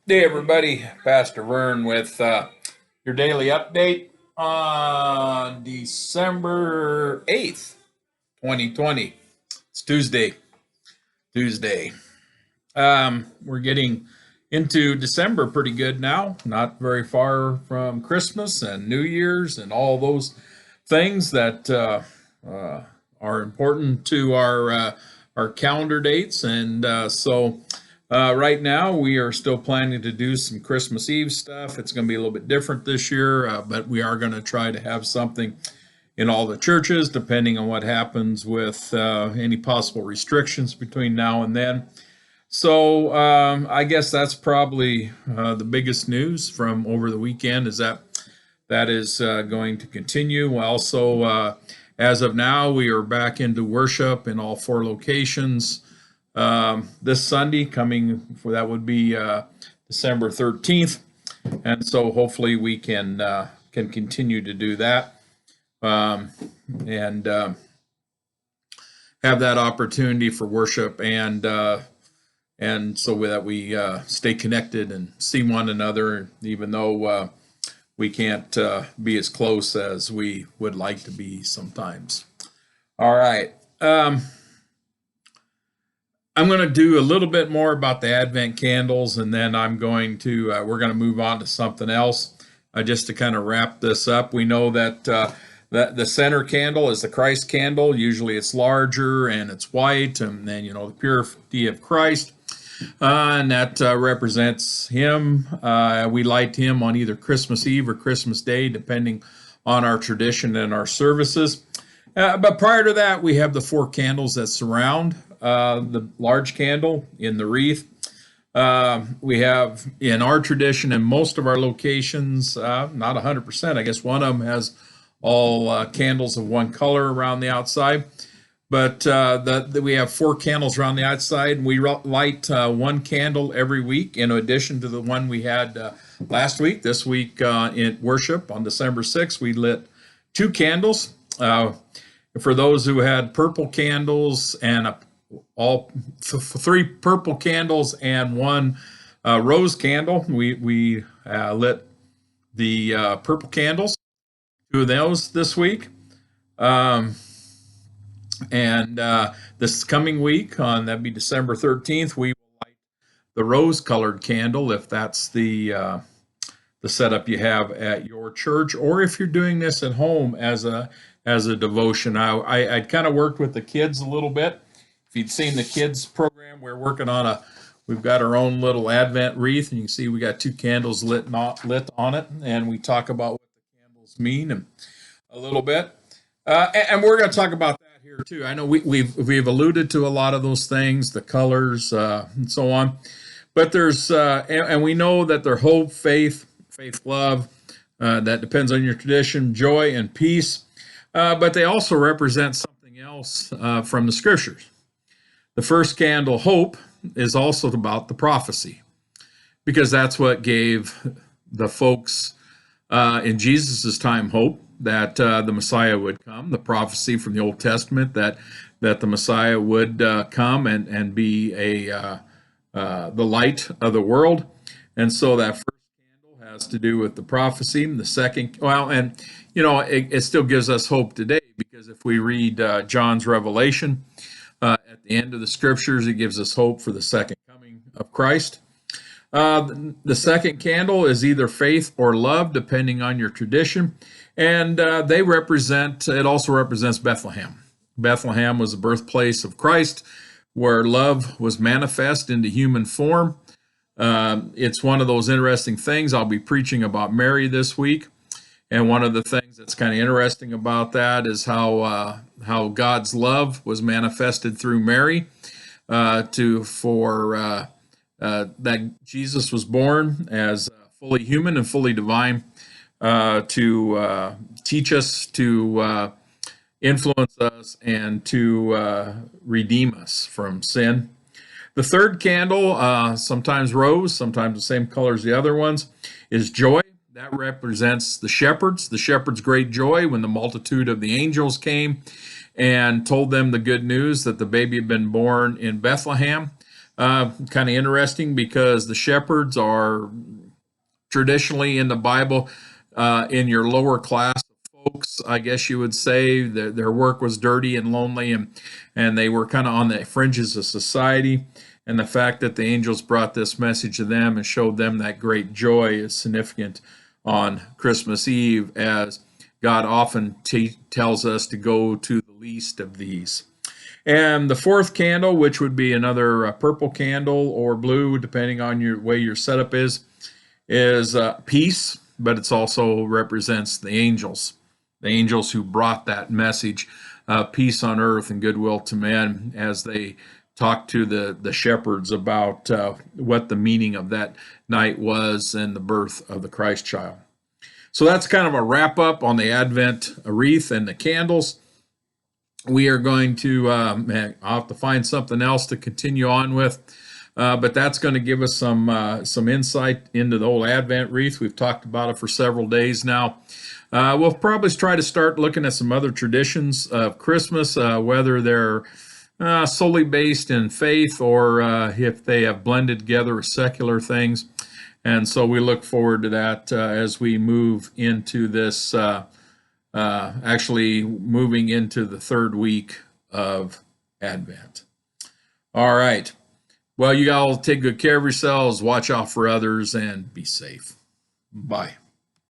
Hey everybody, Pastor Vern with your daily update on December 8th, 2020. It's Tuesday. Tuesday. We're getting into December pretty good now, not very far from Christmas and New Year's and all those things that uh, are important to our calendar dates. And right now, we are still planning to do some Christmas Eve stuff. It's going to be a little bit different this year, but we are going to try to have something in all the churches, depending on what happens with any possible restrictions between now and then. So I guess that's probably the biggest news from over the weekend is that is going to continue. Also, as of now, we are back into worship in all four locations. This Sunday coming for that would be December 13th, and so hopefully we can continue to do that and have that opportunity for worship and so that we stay connected and see one another, even though we can't be as close as we would like to be sometimes. All right. I'm going to do a little bit more about the Advent candles, and then we're going to move on to something else just to kind of wrap this up. We know that the center candle is the Christ candle. Usually it's larger and it's white, and then, the purity of Christ. And that represents him. We light him on either Christmas Eve or Christmas Day, depending on our tradition and our services. But prior to that, we have the four candles that surround the large candle in the wreath. We have in our tradition and most of our locations, not 100%, I guess one of them has all candles of one color around the outside. But we have four candles around the outside, and we light one candle every week in addition to the one we had last week. This week in worship on December 6th, we lit two candles. For those who had purple candles and three purple candles and one rose candle, we lit the purple candles, two of those this week. And this coming week, that'd be December 13th, we will light the rose-colored candle, if that's the setup you have at your church, or if you're doing this at home as a devotion. I kind of worked with the kids a little bit. If you'd seen the kids program, we've got our own little Advent wreath, and you can see we got two candles lit on it, and we talk about what the candles mean and a little bit. And we're going to talk about that here too. I know we've alluded to a lot of those things, the colors, and so on. But there's and we know that they're hope, faith, love. That depends on your tradition, joy, and peace. But they also represent something else from the scriptures. The first candle, hope, is also about the prophecy, because that's what gave the folks in Jesus' time hope that the Messiah would come. The prophecy from the Old Testament that the Messiah would come and be the light of the world. And so that first candle has to do with the prophecy. The second, it still gives us hope today, because if we read John's Revelation at the end of the scriptures, it gives us hope for the second coming of Christ. The second candle is either faith or love, depending on your tradition. And it also represents Bethlehem. Bethlehem was the birthplace of Christ, where love was manifest into human form. It's one of those interesting things. I'll be preaching about Mary this week. And one of the things that's kind of interesting about that is how God's love was manifested through Mary that Jesus was born as fully human and fully divine to teach us, to influence us, and to redeem us from sin. The third candle, sometimes rose, sometimes the same color as the other ones, is joy. That represents the shepherds' great joy when the multitude of the angels came and told them the good news that the baby had been born in Bethlehem. Kind of interesting because the shepherds are traditionally in the Bible in your lower class folks, I guess you would say. Their work was dirty and lonely, and they were kind of on the fringes of society. And the fact that the angels brought this message to them and showed them that great joy is significant on Christmas Eve, as God often tells us to go to the least of these. And the fourth candle, which would be another purple candle or blue, depending on your way your setup is peace, but it also represents the angels who brought that message, peace on earth and goodwill to men, as they talked to the shepherds about what the meaning of that night was and the birth of the Christ child. So that's kind of a wrap up on the Advent wreath and the candles. We are going to, I'll have to find something else to continue on with. But that's going to give us some insight into the whole Advent wreath. We've talked about it for several days now. We'll probably try to start looking at some other traditions of Christmas, whether they're solely based in faith or if they have blended together with secular things. And so we look forward to that as we move into this, actually moving into the third week of Advent. All right. Well, you all take good care of yourselves, watch out for others, and be safe. Bye.